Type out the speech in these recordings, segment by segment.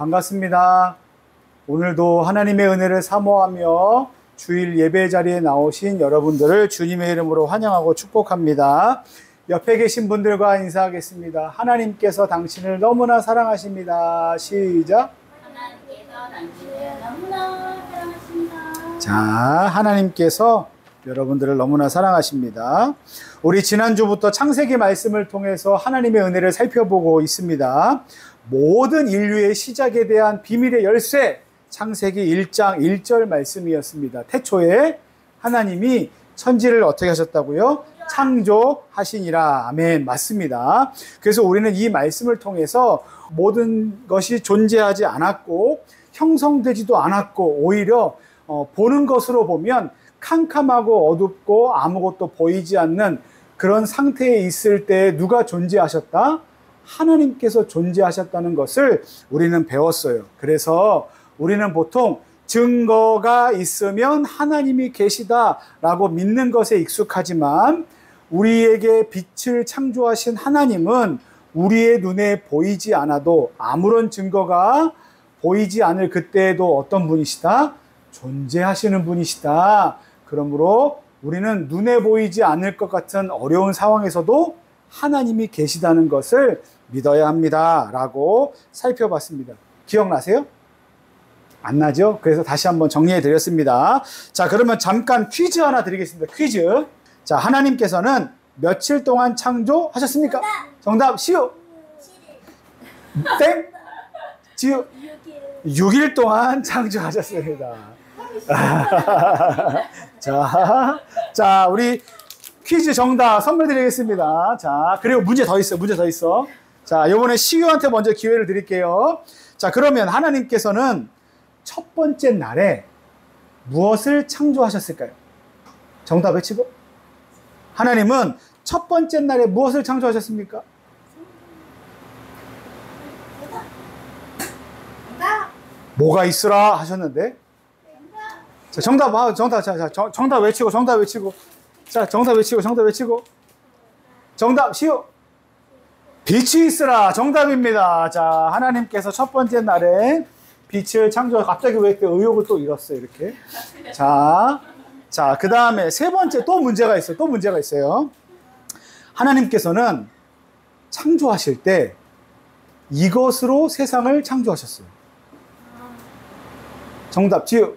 반갑습니다. 오늘도 하나님의 은혜를 사모하며 주일 예배 자리에 나오신 여러분들을 주님의 이름으로 환영하고 축복합니다. 옆에 계신 분들과 인사하겠습니다. 하나님께서 당신을 너무나 사랑하십니다. 시작. 하나님께서 당신을 너무나 사랑하십니다. 자, 하나님께서 여러분들을 너무나 사랑하십니다. 우리 지난주부터 창세기 말씀을 통해서 하나님의 은혜를 살펴보고 있습니다. 모든 인류의 시작에 대한 비밀의 열쇠, 창세기 1장 1절 말씀이었습니다. 태초에 하나님이 천지를 어떻게 하셨다고요? 창조하시니라. 아멘. 맞습니다. 그래서 우리는 이 말씀을 통해서 모든 것이 존재하지 않았고 형성되지도 않았고 오히려 보는 것으로 보면 캄캄하고 어둡고 아무것도 보이지 않는 그런 상태에 있을 때 누가 존재하셨다? 하나님께서 존재하셨다는 것을 우리는 배웠어요. 그래서 우리는 보통 증거가 있으면 하나님이 계시다라고 믿는 것에 익숙하지만 우리에게 빛을 창조하신 하나님은 우리의 눈에 보이지 않아도 아무런 증거가 보이지 않을 그때에도 어떤 분이시다? 존재하시는 분이시다. 그러므로 우리는 눈에 보이지 않을 것 같은 어려운 상황에서도 하나님이 계시다는 것을 믿어야 합니다. 라고 살펴봤습니다. 기억나세요? 안 나죠? 그래서 다시 한번 정리해 드렸습니다. 자, 그러면 잠깐 퀴즈 하나 드리겠습니다. 퀴즈. 자, 하나님께서는 며칠 동안 창조하셨습니까? 정답, 시우. 땡. 지우. 6일 동안 창조하셨습니다. 자, 우리 퀴즈 정답 선물 드리겠습니다. 자, 그리고 문제 더 있어. 자, 요번에 시우한테 먼저 기회를 드릴게요. 자, 그러면 하나님께서는 첫 번째 날에 무엇을 창조하셨을까요? 정답 외치고. 하나님은 첫 번째 날에 무엇을 창조하셨습니까? 뭐가 있으라 하셨는데? 자, 정답 외치고. 자, 정답 외치고. 정답, 시우. 빛이 있으라. 정답입니다. 자, 하나님께서 첫 번째 날에 빛을 창조하고, 갑자기 왜 이렇게 의욕을 또 잃었어요, 이렇게. 자, 그 다음에 세 번째 또 문제가 있어요. 하나님께서는 창조하실 때 이것으로 세상을 창조하셨어요. 정답, 지우.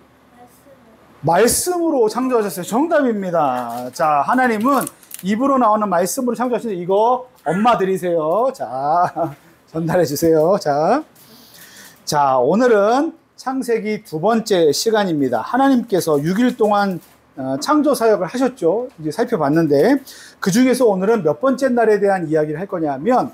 말씀으로 창조하셨어요. 정답입니다. 자, 하나님은 입으로 나오는 말씀으로 창조하셨는데 이거 엄마 드리세요. 자, 전달해 주세요. 자, 오늘은 창세기 두 번째 시간입니다. 하나님께서 6일 동안 창조 사역을 하셨죠. 이제 살펴봤는데 그 중에서 오늘은 몇 번째 날에 대한 이야기를 할 거냐면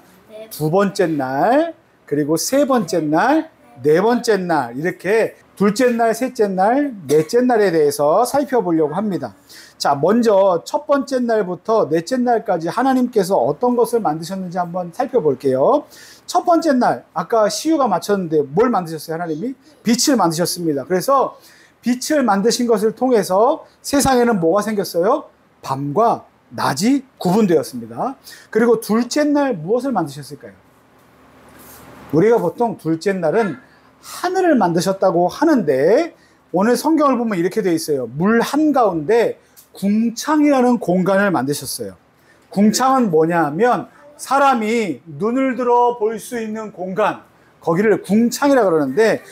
두 번째 날, 그리고 세 번째 날, 네 번째 날, 이렇게 둘째 날, 셋째 날, 넷째 날에 대해서 살펴보려고 합니다. 자, 먼저 첫 번째 날부터 넷째 날까지 하나님께서 어떤 것을 만드셨는지 한번 살펴볼게요. 첫 번째 날, 아까 시우가 맞췄는데 뭘 만드셨어요, 하나님이? 빛을 만드셨습니다. 그래서 빛을 만드신 것을 통해서 세상에는 뭐가 생겼어요? 밤과 낮이 구분되었습니다. 그리고 둘째 날 무엇을 만드셨을까요? 우리가 보통 둘째 날은 하늘을 만드셨다고 하는데 오늘 성경을 보면 이렇게 되어 있어요. 물 한가운데 궁창이라는 공간을 만드셨어요. 궁창은 뭐냐 하면 사람이 눈을 들어 볼 수 있는 공간, 거기를 궁창이라고 그러는데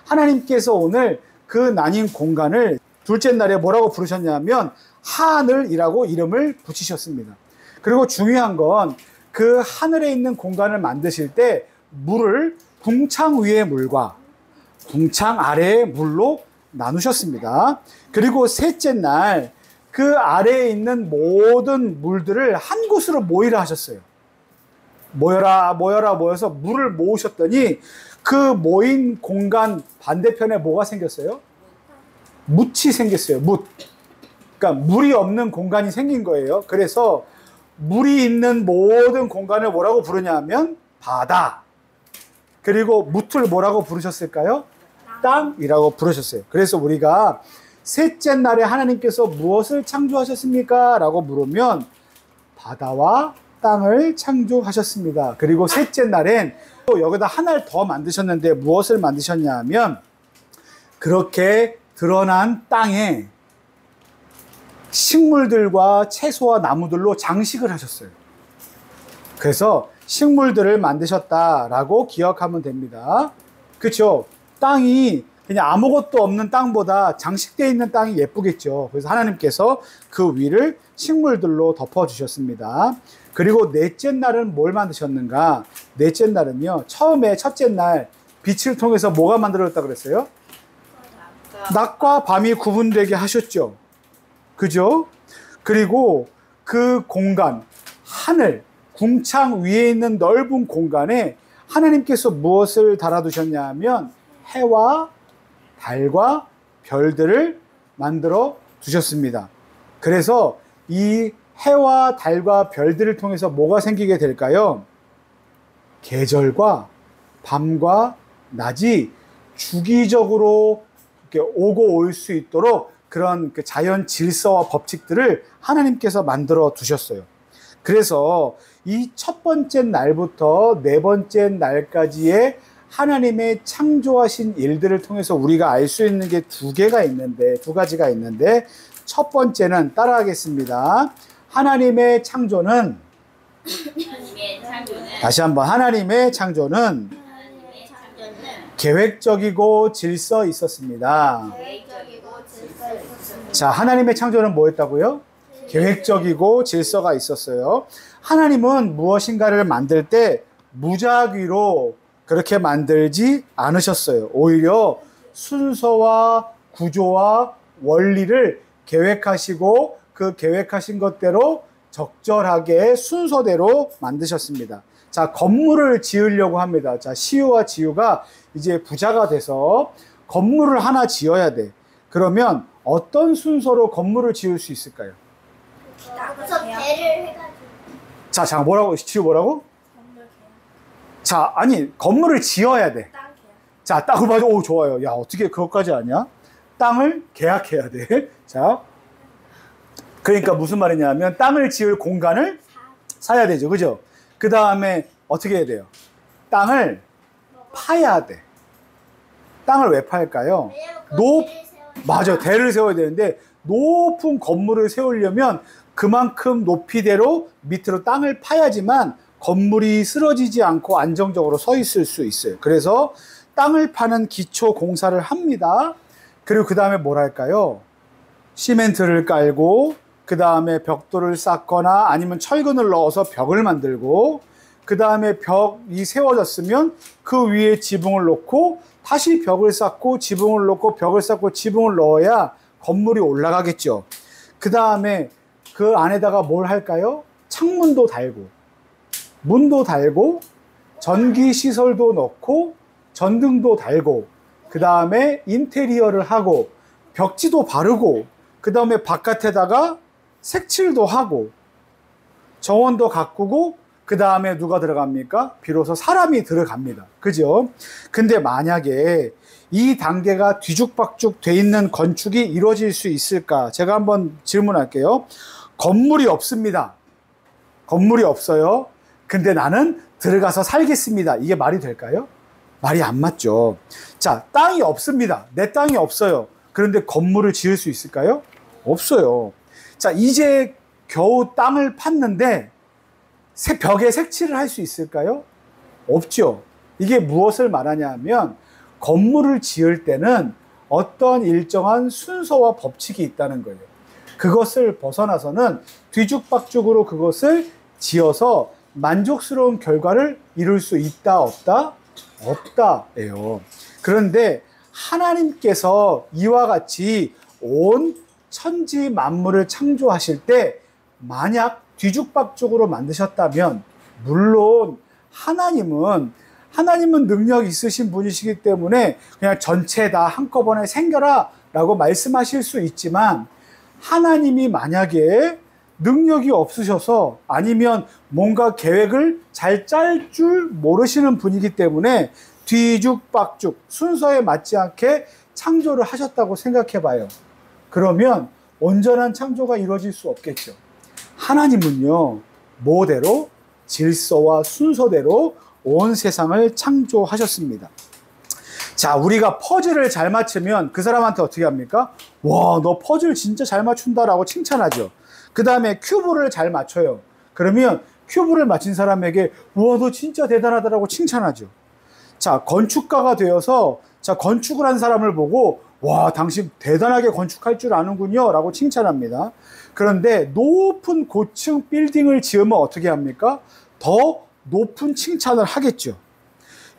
하나님께서 오늘 그 나뉜 공간을 둘째 날에 뭐라고 부르셨냐면 하늘이라고 이름을 붙이셨습니다. 그리고 중요한 건 그 하늘에 있는 공간을 만드실 때 물을 궁창 위의 물과 궁창 아래의 물로 나누셨습니다. 그리고 셋째 날 그 아래에 있는 모든 물들을 한 곳으로 모이라 하셨어요. 모여서 물을 모으셨더니 그 모인 공간 반대편에 뭐가 생겼어요? 묻이 생겼어요. 묻. 그러니까 물이 없는 공간이 생긴 거예요. 그래서 물이 있는 모든 공간을 뭐라고 부르냐면 바다. 그리고 묻을 뭐라고 부르셨을까요? 땅이라고 부르셨어요. 그래서 우리가 셋째 날에 하나님께서 무엇을 창조하셨습니까? 라고 물으면 바다와 땅을 창조하셨습니다. 그리고 셋째 날엔 또 여기다 하나를 더 만드셨는데 무엇을 만드셨냐 하면 그렇게 드러난 땅에 식물들과 채소와 나무들로 장식을 하셨어요. 그래서 식물들을 만드셨다라고 기억하면 됩니다. 그렇죠? 땅이 그냥 아무것도 없는 땅보다 장식되어 있는 땅이 예쁘겠죠. 그래서 하나님께서 그 위를 식물들로 덮어주셨습니다. 그리고 넷째 날은 뭘 만드셨는가? 넷째 날은요, 처음에 첫째 날 빛을 통해서 뭐가 만들어졌다고 그랬어요? 낮과 밤이 구분되게 하셨죠. 그죠? 그리고 그 공간, 하늘, 궁창 위에 있는 넓은 공간에 하나님께서 무엇을 달아두셨냐 하면 해와 달과 별들을 만들어 두셨습니다. 그래서 이 해와 달과 별들을 통해서 뭐가 생기게 될까요? 계절과 밤과 낮이 주기적으로 이렇게 오고 올 수 있도록 그런 그 자연 질서와 법칙들을 하나님께서 만들어 두셨어요. 그래서 이 첫 번째 날부터 네 번째 날까지의 하나님의 창조하신 일들을 통해서 우리가 알 수 있는 게 두 가지가 있는데, 첫 번째는 따라하겠습니다. 하나님의 창조는 다시 한번 하나님의 창조는 계획적이고 질서 있었습니다. 자, 하나님의 창조는 뭐였다고요? 계획적이고 질서가 있었어요. 하나님은 무엇인가를 만들 때 무작위로 그렇게 만들지 않으셨어요. 오히려 순서와 구조와 원리를 계획하시고 그 계획하신 것대로 적절하게 순서대로 만드셨습니다. 자, 건물을 지으려고 합니다. 자, 시우와 지우가 이제 부자가 돼서 건물을 하나 지어야 돼. 그러면 어떤 순서로 건물을 지을 수 있을까요? 우선 배를 해가지고. 자, 잠깐 뭐라고? 지우 뭐라고? 자, 아니 건물을 지어야 돼. 자, 땅을 맞아. 오, 좋아요. 야, 어떻게 그것까지 아냐? 땅을 계약해야 돼. 자, 그러니까 무슨 말이냐면 땅을 지을 공간을 사야 되죠, 그죠? 그 다음에 어떻게 해야 돼요? 땅을 파야 돼. 땅을 왜 팔까요? 맞아, 대를 세워야 되는데 높은 건물을 세우려면 그만큼 높이대로 밑으로 땅을 파야지만 건물이 쓰러지지 않고 안정적으로 서 있을 수 있어요. 그래서 땅을 파는 기초 공사를 합니다. 그리고 그 다음에 뭘 할까요? 시멘트를 깔고 그 다음에 벽돌을 쌓거나 아니면 철근을 넣어서 벽을 만들고 그 다음에 벽이 세워졌으면 그 위에 지붕을 놓고 다시 벽을 쌓고 지붕을 놓고 벽을 쌓고 지붕을 넣어야 건물이 올라가겠죠. 그 다음에 그 안에다가 뭘 할까요? 창문도 달고 문도 달고 전기시설도 넣고 전등도 달고 그 다음에 인테리어를 하고 벽지도 바르고 그 다음에 바깥에다가 색칠도 하고 정원도 가꾸고 그 다음에 누가 들어갑니까? 비로소 사람이 들어갑니다. 그죠? 근데 만약에 이 단계가 뒤죽박죽 돼 있는 건축이 이루어질 수 있을까? 제가 한번 질문할게요. 건물이 없습니다. 건물이 없어요. 근데 나는 들어가서 살겠습니다. 이게 말이 될까요? 말이 안 맞죠. 자, 땅이 없습니다. 내 땅이 없어요. 그런데 건물을 지을 수 있을까요? 없어요. 자, 이제 겨우 땅을 팠는데 벽에 색칠을 할 수 있을까요? 없죠. 이게 무엇을 말하냐 하면 건물을 지을 때는 어떤 일정한 순서와 법칙이 있다는 거예요. 그것을 벗어나서는 뒤죽박죽으로 그것을 지어서 만족스러운 결과를 이룰 수 있다, 없다? 없다예요. 그런데 하나님께서 이와 같이 온 천지 만물을 창조하실 때 만약 뒤죽박죽으로 만드셨다면, 물론 하나님은 능력 있으신 분이시기 때문에 그냥 전체 다 한꺼번에 생겨라 라고 말씀하실 수 있지만, 하나님이 만약에 능력이 없으셔서 아니면 뭔가 계획을 잘 짤 줄 모르시는 분이기 때문에 뒤죽박죽 순서에 맞지 않게 창조를 하셨다고 생각해 봐요. 그러면 온전한 창조가 이루어질 수 없겠죠. 하나님은요, 뭐대로? 질서와 순서대로 온 세상을 창조하셨습니다. 자, 우리가 퍼즐을 잘 맞추면 그 사람한테 어떻게 합니까? 와, 너 퍼즐 진짜 잘 맞춘다라고 칭찬하죠. 그 다음에 큐브를 잘 맞춰요. 그러면 큐브를 맞힌 사람에게 와, 너 진짜 대단하다라고 칭찬하죠. 자, 건축가가 되어서 자, 건축을 한 사람을 보고 와, 당신 대단하게 건축할 줄 아는군요 라고 칭찬합니다. 그런데 높은 고층 빌딩을 지으면 어떻게 합니까? 더 높은 칭찬을 하겠죠.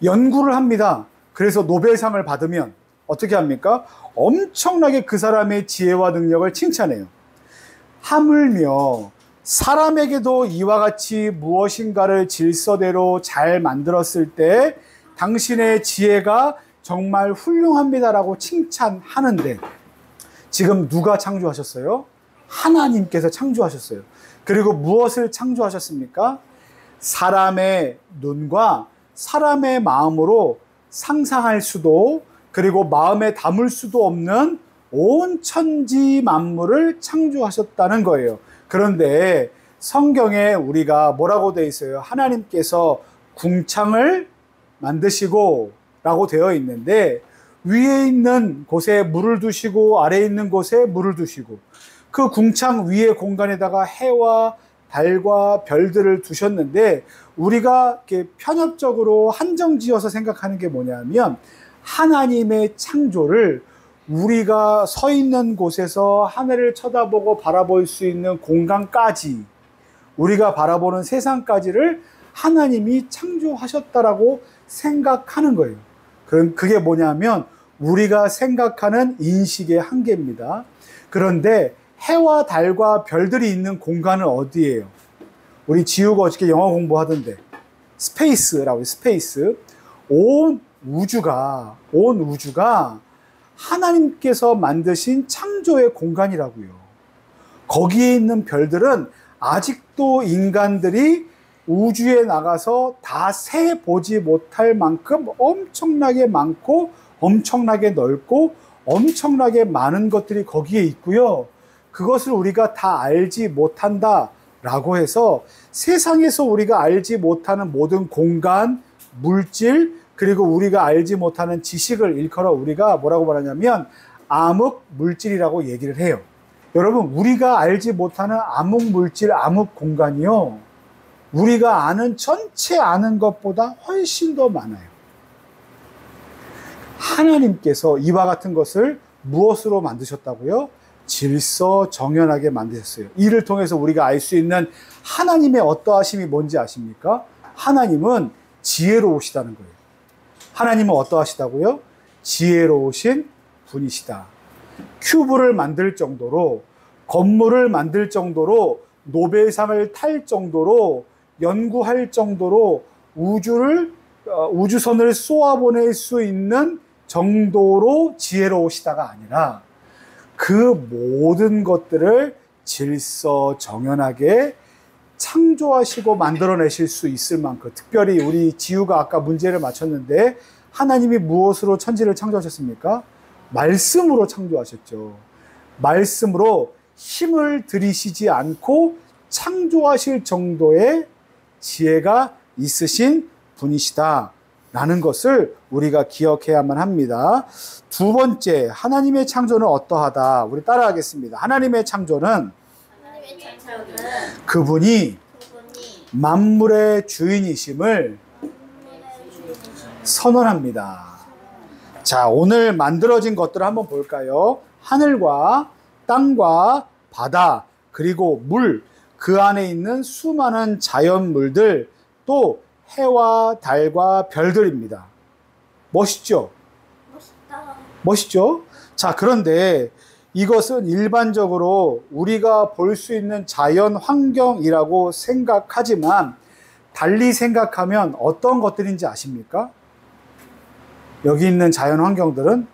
연구를 합니다. 그래서 노벨상을 받으면 어떻게 합니까? 엄청나게 그 사람의 지혜와 능력을 칭찬해요. 하물며 사람에게도 이와 같이 무엇인가를 질서대로 잘 만들었을 때 당신의 지혜가 정말 훌륭합니다라고 칭찬하는데 지금 누가 창조하셨어요? 하나님께서 창조하셨어요. 그리고 무엇을 창조하셨습니까? 사람의 눈과 사람의 마음으로 상상할 수도 그리고 마음에 담을 수도 없는 온 천지 만물을 창조하셨다는 거예요. 그런데 성경에 우리가 뭐라고 되어 있어요? 하나님께서 궁창을 만드시고 라고 되어 있는데 위에 있는 곳에 물을 두시고 아래에 있는 곳에 물을 두시고 그 궁창 위의 공간에다가 해와 달과 별들을 두셨는데 우리가 이렇게 편협적으로 한정지어서 생각하는 게 뭐냐면 하나님의 창조를 우리가 서 있는 곳에서 하늘을 쳐다보고 바라볼 수 있는 공간까지 우리가 바라보는 세상까지를 하나님이 창조하셨다라고 생각하는 거예요. 그럼 그게 뭐냐면 우리가 생각하는 인식의 한계입니다. 그런데 해와 달과 별들이 있는 공간은 어디예요? 우리 지우가 어저께 영어 공부하던데 스페이스라고 스페이스. 온 우주가 하나님께서 만드신 창조의 공간이라고요. 거기에 있는 별들은 아직도 인간들이 우주에 나가서 다 세 보지 못할 만큼 엄청나게 많고 엄청나게 넓고 엄청나게 많은 것들이 거기에 있고요. 그것을 우리가 다 알지 못한다라고 해서 세상에서 우리가 알지 못하는 모든 공간, 물질, 그리고 우리가 알지 못하는 지식을 일컬어 우리가 뭐라고 말하냐면 암흑 물질이라고 얘기를 해요. 여러분, 우리가 알지 못하는 암흑 물질, 암흑 공간이요. 우리가 아는 전체 아는 것보다 훨씬 더 많아요. 하나님께서 이와 같은 것을 무엇으로 만드셨다고요? 질서 정연하게 만드셨어요. 이를 통해서 우리가 알 수 있는 하나님의 어떠하심이 뭔지 아십니까? 하나님은 지혜로우시다는 거예요. 하나님은 어떠하시다고요? 지혜로우신 분이시다. 큐브를 만들 정도로, 건물을 만들 정도로, 노벨상을 탈 정도로, 연구할 정도로 우주선을 쏘아보낼 수 있는 정도로 지혜로우시다가 아니라 그 모든 것들을 질서 정연하게 창조하시고 만들어내실 수 있을 만큼, 특별히 우리 지우가 아까 문제를 맞췄는데 하나님이 무엇으로 천지를 창조하셨습니까? 말씀으로 창조하셨죠. 말씀으로 힘을 들이시지 않고 창조하실 정도의 지혜가 있으신 분이시다라는 것을 우리가 기억해야만 합니다. 두 번째, 하나님의 창조는 어떠하다. 우리 따라하겠습니다. 하나님의 창조는 그분이 만물의 주인이심을 선언합니다. 자, 오늘 만들어진 것들을 한번 볼까요? 하늘과 땅과 바다, 그리고 물, 그 안에 있는 수많은 자연물들, 또 해와 달과 별들입니다. 멋있죠? 멋있죠? 자, 그런데 이것은 일반적으로 우리가 볼 수 있는 자연 환경이라고 생각하지만 달리 생각하면 어떤 것들인지 아십니까? 여기 있는 자연 환경들은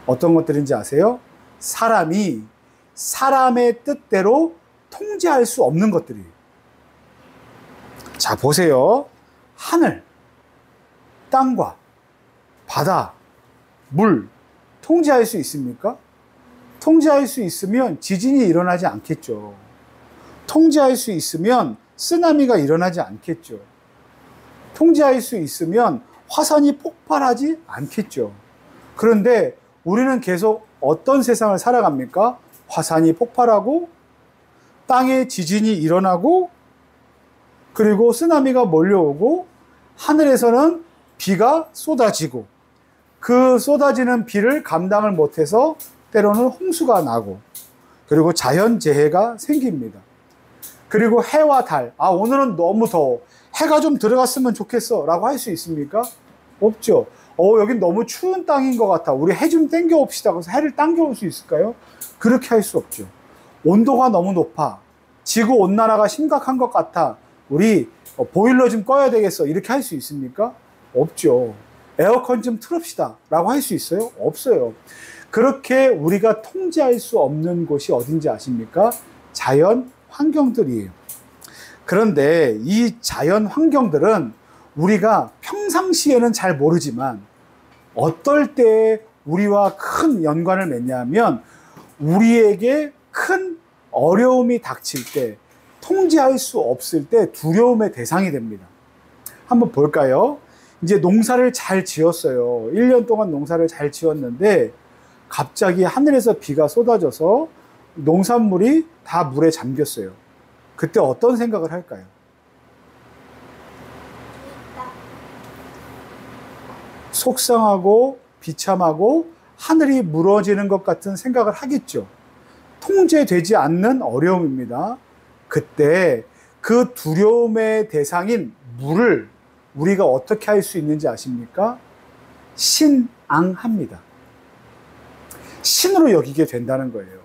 어떤 것들인지 아세요? 사람이 사람의 뜻대로 통제할 수 없는 것들이에요. 자, 보세요. 하늘, 땅과 바다, 물, 통제할 수 있습니까? 통제할 수 있으면 지진이 일어나지 않겠죠. 통제할 수 있으면 쓰나미가 일어나지 않겠죠. 통제할 수 있으면 화산이 폭발하지 않겠죠. 그런데 우리는 계속 어떤 세상을 살아갑니까? 화산이 폭발하고 땅에 지진이 일어나고 그리고 쓰나미가 몰려오고 하늘에서는 비가 쏟아지고 그 쏟아지는 비를 감당을 못해서 때로는 홍수가 나고 그리고 자연재해가 생깁니다. 그리고 해와 달, 오늘은 너무 더워. 해가 좀 들어갔으면 좋겠어 라고 할 수 있습니까? 없죠. 여긴 너무 추운 땅인 것 같아. 우리 해 좀 땡겨옵시다. 그래서 해를 당겨올 수 있을까요? 그렇게 할 수 없죠. 온도가 너무 높아. 지구온난화가 심각한 것 같아. 우리 보일러 좀 꺼야 되겠어. 이렇게 할 수 있습니까? 없죠. 에어컨 좀 틀읍시다. 라고 할 수 있어요? 없어요. 그렇게 우리가 통제할 수 없는 곳이 어딘지 아십니까? 자연 환경들이에요. 그런데 이 자연 환경들은 우리가 평상시에는 잘 모르지만 어떨 때 우리와 큰 연관을 맺냐면 우리에게 큰 어려움이 닥칠 때 통제할 수 없을 때 두려움의 대상이 됩니다. 한번 볼까요? 이제 농사를 잘 지었어요. 1년 동안 농사를 잘 지었는데 갑자기 하늘에서 비가 쏟아져서 농산물이 다 물에 잠겼어요. 그때 어떤 생각을 할까요? 속상하고 비참하고 하늘이 무너지는 것 같은 생각을 하겠죠. 통제되지 않는 어려움입니다. 그때 그 두려움의 대상인 물을 우리가 어떻게 할 수 있는지 아십니까? 신앙합니다. 신으로 여기게 된다는 거예요.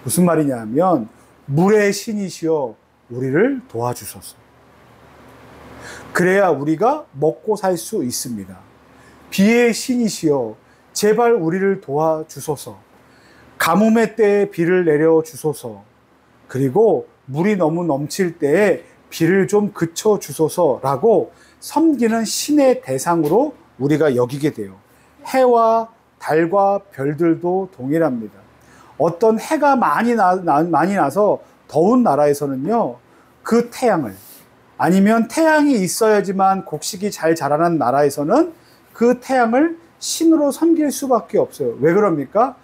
무슨 말이냐 하면 물의 신이시여 우리를 도와주소서. 그래야 우리가 먹고 살 수 있습니다. 비의 신이시여 제발 우리를 도와주소서. 가뭄의 때에 비를 내려주소서. 그리고 물이 너무 넘칠 때에 비를 좀 그쳐주소서라고 섬기는 신의 대상으로 우리가 여기게 돼요. 해와 달과 별들도 동일합니다. 어떤 해가 많이 나서 더운 나라에서는요, 그 태양을, 아니면 태양이 있어야지만 곡식이 잘 자라는 나라에서는 그 태양을 신으로 섬길 수밖에 없어요. 왜 그럽니까?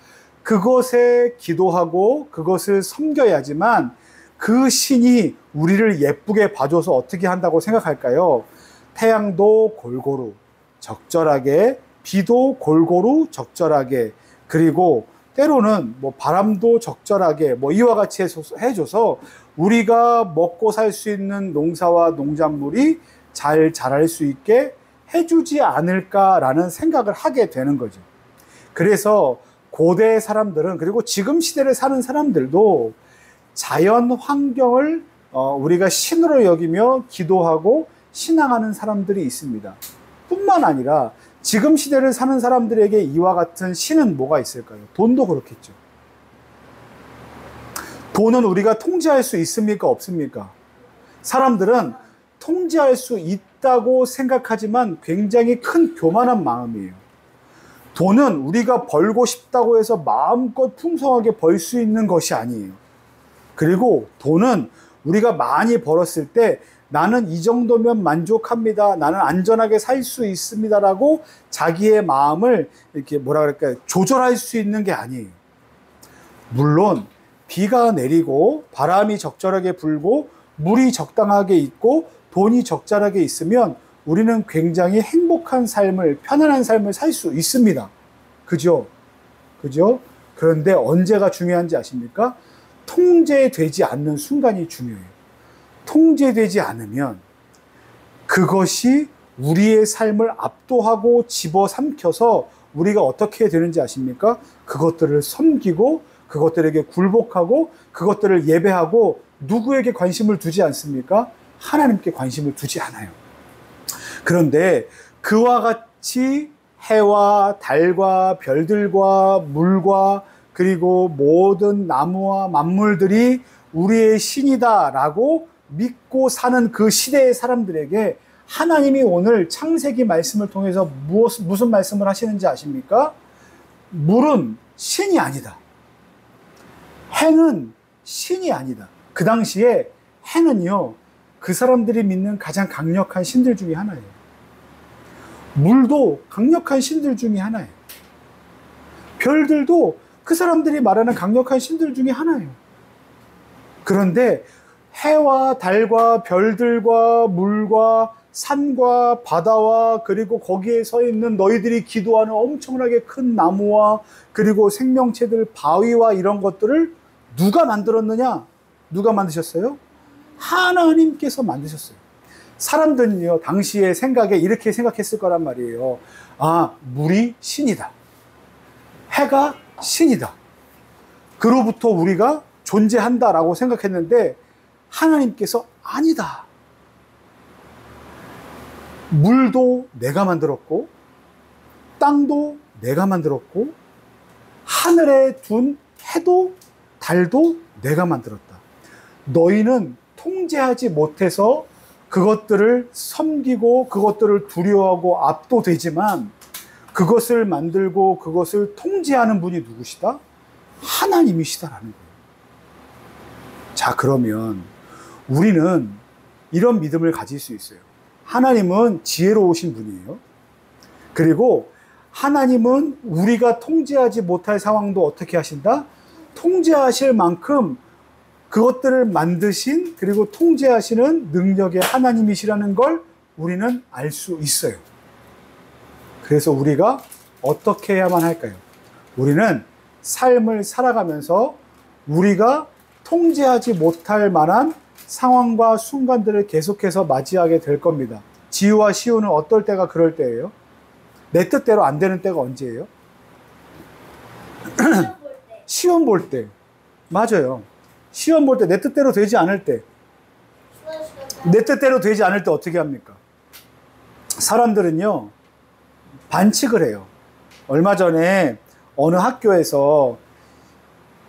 그것에 기도하고 그것을 섬겨야지만 그 신이 우리를 예쁘게 봐줘서 어떻게 한다고 생각할까요? 태양도 골고루 적절하게, 비도 골고루 적절하게, 그리고 때로는 바람도 적절하게 이와 같이 해줘서 우리가 먹고 살 수 있는 농사와 농작물이 잘 자랄 수 있게 해주지 않을까라는 생각을 하게 되는 거죠. 그래서 고대 사람들은, 그리고 지금 시대를 사는 사람들도 자연 환경을 우리가 신으로 여기며 기도하고 신앙하는 사람들이 있습니다. 뿐만 아니라 지금 시대를 사는 사람들에게 이와 같은 신은 뭐가 있을까요? 돈도 그렇겠죠. 돈은 우리가 통제할 수 있습니까? 없습니까? 사람들은 통제할 수 있다고 생각하지만 굉장히 큰 교만한 마음이에요. 돈은 우리가 벌고 싶다고 해서 마음껏 풍성하게 벌 수 있는 것이 아니에요. 그리고 돈은 우리가 많이 벌었을 때 나는 이 정도면 만족합니다. 나는 안전하게 살 수 있습니다라고 자기의 마음을 이렇게 조절할 수 있는 게 아니에요. 물론 비가 내리고 바람이 적절하게 불고 물이 적당하게 있고 돈이 적절하게 있으면 우리는 굉장히 행복한 삶을, 편안한 삶을 살 수 있습니다. 그죠? 그런데 언제가 중요한지 아십니까? 통제되지 않는 순간이 중요해요. 통제되지 않으면 그것이 우리의 삶을 압도하고 집어삼켜서 우리가 어떻게 되는지 아십니까? 그것들을 섬기고 그것들에게 굴복하고 그것들을 예배하고 누구에게 관심을 두지 않습니까? 하나님께 관심을 두지 않아요. 그런데 그와 같이 해와 달과 별들과 물과 그리고 모든 나무와 만물들이 우리의 신이다라고 믿고 사는 그 시대의 사람들에게 하나님이 오늘 창세기 말씀을 통해서 무슨 말씀을 하시는지 아십니까? 물은 신이 아니다. 해는 신이 아니다. 그 당시에 해는요, 그 사람들이 믿는 가장 강력한 신들 중에 하나예요. 물도 강력한 신들 중에 하나예요. 별들도 그 사람들이 말하는 강력한 신들 중에 하나예요. 그런데 해와 달과 별들과 물과 산과 바다와 그리고 거기에 서 있는 너희들이 기도하는 엄청나게 큰 나무와 그리고 생명체들, 바위와 이런 것들을 누가 만들었느냐? 누가 만드셨어요? 하나님께서 만드셨어요. 사람들은요, 당시의 생각에 이렇게 생각했을 거란 말이에요. 아, 물이 신이다. 해가 신이다. 그로부터 우리가 존재한다라고 생각했는데 하나님께서 아니다. 물도 내가 만들었고 땅도 내가 만들었고 하늘에 둔 해도 달도 내가 만들었다. 너희는 통제하지 못해서 그것들을 섬기고 그것들을 두려워하고 압도되지만 그것을 만들고 그것을 통제하는 분이 누구시다? 하나님이시다라는 거예요. 자, 그러면 우리는 이런 믿음을 가질 수 있어요. 하나님은 지혜로우신 분이에요. 그리고 하나님은 우리가 통제하지 못할 상황도 어떻게 하신다? 통제하실 만큼 그것들을 만드신 그리고 통제하시는 능력의 하나님이시라는 걸 우리는 알 수 있어요. 그래서 우리가 어떻게 해야만 할까요? 우리는 삶을 살아가면서 우리가 통제하지 못할 만한 상황과 순간들을 계속해서 맞이하게 될 겁니다. 지우와 시우는 어떨 때가 그럴 때예요? 내 뜻대로 안 되는 때가 언제예요? 시험 볼 때. 맞아요. 시험 볼 때 내 뜻대로 되지 않을 때. 내 뜻대로 되지 않을 때 어떻게 합니까? 사람들은요, 반칙을 해요. 얼마 전에 어느 학교에서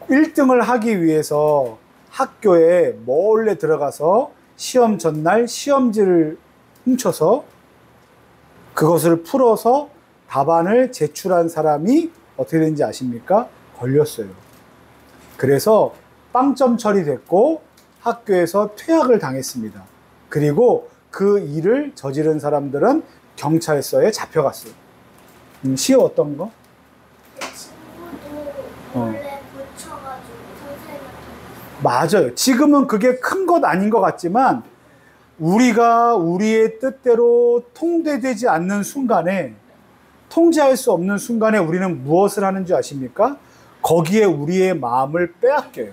1등을 하기 위해서 학교에 몰래 들어가서 시험 전날 시험지를 훔쳐서 그것을 풀어서 답안을 제출한 사람이 어떻게 된지 아십니까? 걸렸어요. 그래서 빵점 처리됐고 학교에서 퇴학을 당했습니다. 그리고 그 일을 저지른 사람들은 경찰서에 잡혀갔어요. 시어 어떤 거? 친구도 원래 고쳐가지고 선생님한테. 맞아요. 지금은 그게 큰 것 아닌 것 같지만 우리가 우리의 뜻대로 통제되지 않는 순간에, 통제할 수 없는 순간에 우리는 무엇을 하는 줄 아십니까? 거기에 우리의 마음을 빼앗겨요.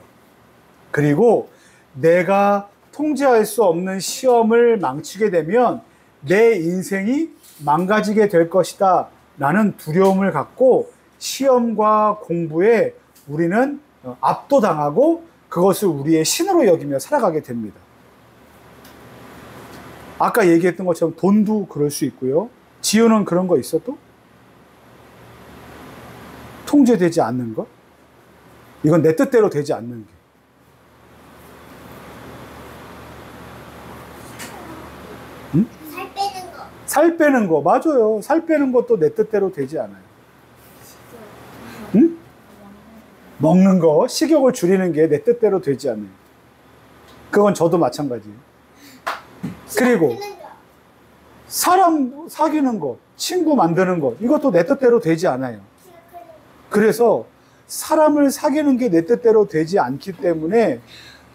그리고 내가 통제할 수 없는 시험을 망치게 되면 내 인생이 망가지게 될 것이다 라는 두려움을 갖고 시험과 공부에 우리는 압도당하고 그것을 우리의 신으로 여기며 살아가게 됩니다. 아까 얘기했던 것처럼 돈도 그럴 수 있고요. 지우는 그런 거 있어 또? 통제되지 않는 것? 이건 내 뜻대로 되지 않는 게. 응? 살 빼는 거. 살 빼는 거, 맞아요. 살 빼는 것도 내 뜻대로 되지 않아요. 응? 먹는 거, 식욕을 줄이는 게 내 뜻대로 되지 않아요. 그건 저도 마찬가지예요. 그리고 사람 사귀는 거, 친구 만드는 거, 이것도 내 뜻대로 되지 않아요. 그래서 사람을 사귀는 게 내 뜻대로 되지 않기 때문에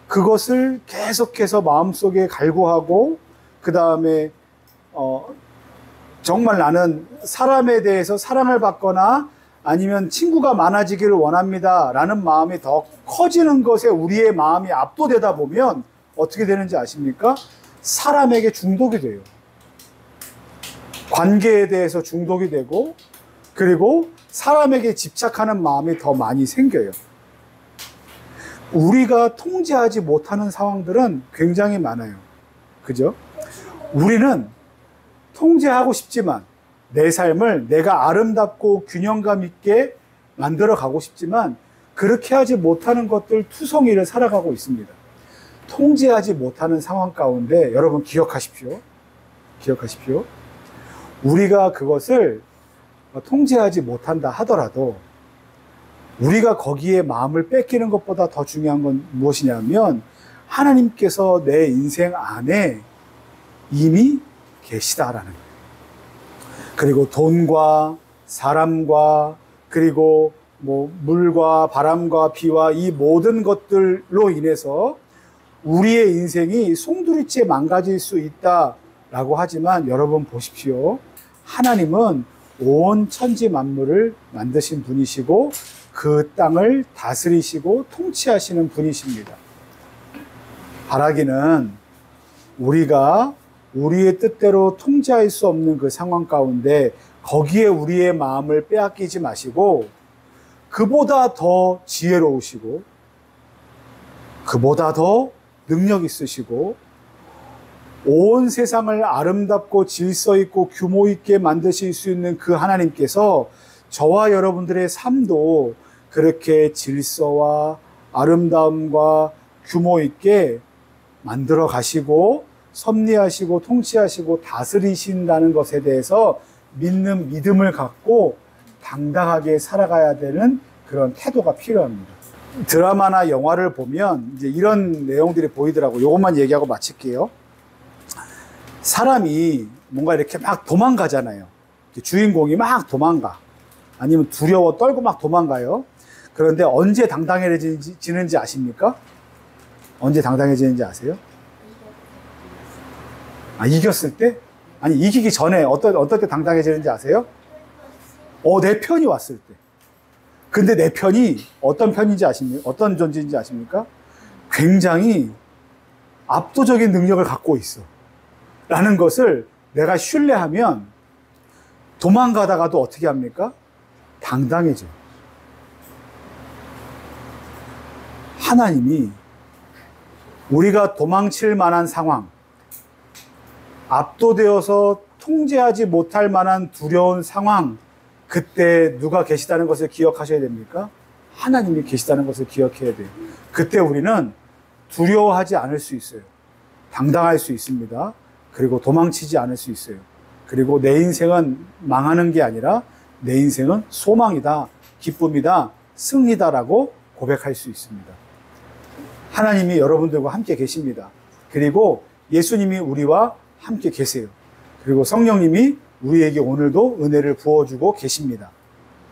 그것을 계속해서 마음속에 갈구하고 그 다음에 정말 나는 사람에 대해서 사랑을 받거나 아니면 친구가 많아지기를 원합니다 라는 마음이 더 커지는 것에 우리의 마음이 압도되다 보면 어떻게 되는지 아십니까? 사람에게 중독이 돼요. 관계에 대해서 중독이 되고 그리고 사람에게 집착하는 마음이 더 많이 생겨요. 우리가 통제하지 못하는 상황들은 굉장히 많아요. 그죠? 우리는 통제하고 싶지만 내 삶을 내가 아름답고 균형감 있게 만들어 가고 싶지만 그렇게 하지 못하는 것들 투성이를 살아가고 있습니다. 통제하지 못하는 상황 가운데 여러분 기억하십시오. 기억하십시오. 우리가 그것을 통제하지 못한다 하더라도 우리가 거기에 마음을 뺏기는 것보다 더 중요한 건 무엇이냐면 하나님께서 내 인생 안에 이미 계시다라는 거예요. 그리고 돈과 사람과 그리고 뭐 물과 바람과 비와 이 모든 것들로 인해서 우리의 인생이 송두리째 망가질 수 있다라고 하지만 여러분 보십시오. 하나님은 온 천지 만물을 만드신 분이시고 그 땅을 다스리시고 통치하시는 분이십니다. 바라기는 우리가 우리의 뜻대로 통제할 수 없는 그 상황 가운데 거기에 우리의 마음을 빼앗기지 마시고 그보다 더 지혜로우시고 그보다 더 능력 있으시고 온 세상을 아름답고 질서 있고 규모 있게 만드실 수 있는 그 하나님께서 저와 여러분들의 삶도 그렇게 질서와 아름다움과 규모 있게 만들어 가시고 섭리하시고 통치하시고 다스리신다는 것에 대해서 믿는 믿음을 갖고 당당하게 살아가야 되는 그런 태도가 필요합니다. 드라마나 영화를 보면 이제 이런 내용들이 보이더라고요. 이것만 얘기하고 마칠게요. 사람이 뭔가 이렇게 막 도망가잖아요. 주인공이 막 도망가. 아니면 두려워 떨고 막 도망가요. 그런데 언제 당당해지는지 아십니까? 언제 당당해지는지 아세요? 이겼을 때? 아니, 이기기 전에 어떨 때 당당해지는지 아세요? 내 편이 왔을 때. 근데 내 편이 어떤 편인지 아십니까? 어떤 존재인지 아십니까? 굉장히 압도적인 능력을 갖고 있어. 라는 것을 내가 신뢰하면 도망가다가도 어떻게 합니까? 당당해져. 하나님이 우리가 도망칠 만한 상황, 압도되어서 통제하지 못할 만한 두려운 상황, 그때 누가 계시다는 것을 기억하셔야 됩니까? 하나님이 계시다는 것을 기억해야 돼요. 그때 우리는 두려워하지 않을 수 있어요. 당당할 수 있습니다. 그리고 도망치지 않을 수 있어요. 그리고 내 인생은 망하는 게 아니라 내 인생은 소망이다, 기쁨이다, 승리다라고 고백할 수 있습니다. 하나님이 여러분들과 함께 계십니다. 그리고 예수님이 우리와 함께 계세요. 그리고 성령님이 우리에게 오늘도 은혜를 부어주고 계십니다.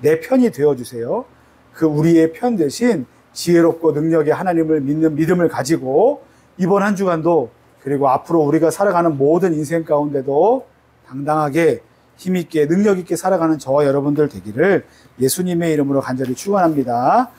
내 편이 되어주세요. 그 우리의 편 대신 지혜롭고 능력의 하나님을 믿는 믿음을 가지고 이번 한 주간도 그리고 앞으로 우리가 살아가는 모든 인생 가운데도 당당하게 힘있게 능력 있게 살아가는 저와 여러분들 되기를 예수님의 이름으로 간절히 축원합니다.